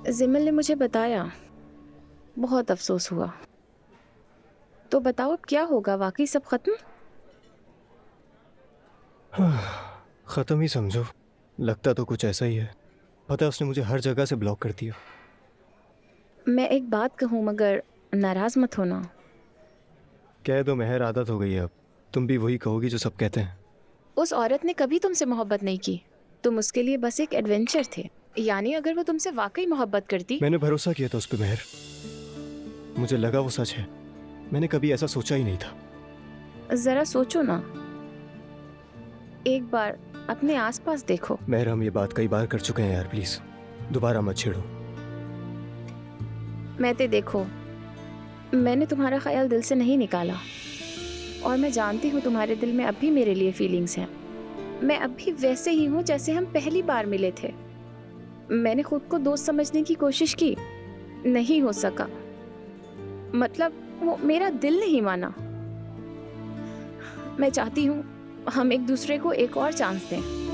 जिमिल ने मुझे बताया, बहुत अफसोस हुआ। तो बताओ अब क्या होगा, वाकई सब खत्म? ख़त्म ही समझो। लगता तो कुछ ऐसा ही है। पता है उसने मुझे हर जगह से ब्लॉक कर दिया। मैं एक बात कहूँ मगर नाराज मत होना। कह दो मेहर, आदत हो गई है अब। तुम भी वही कहोगी जो सब कहते हैं। उस औरत ने कभी तुमसे मोहब्बत नहीं की। तुम उसके लिए बस एक एडवेंचर थे। यानी अगर वो तुमसे वाकई मोहब्बत करती। मैंने भरोसा किया था उस पर मेहर। मुझे लगा वो सच है। मैंने कभी ऐसा सोचा ही नहीं था। जरा सोचो ना, एक बार अपने आसपास देखो। मेहर, हम ये बात कई बार कर चुके हैं यार, प्लीज दोबारा मत छेड़ो। मैं ते देखो, मैंने तुम्हारा ख्याल दिल से नहीं निकाला और मैं जानती हूँ तुम्हारे दिल में अब भी मेरे लिए फीलिंग्स हैं। मैं अब भी वैसे ही हूँ जैसे हम पहली बार मिले थे। मैंने खुद को दोस्त समझने की कोशिश की, नहीं हो सका। मतलब वो मेरा दिल नहीं माना। मैं चाहती हूँ हम एक दूसरे को एक और चांस दें।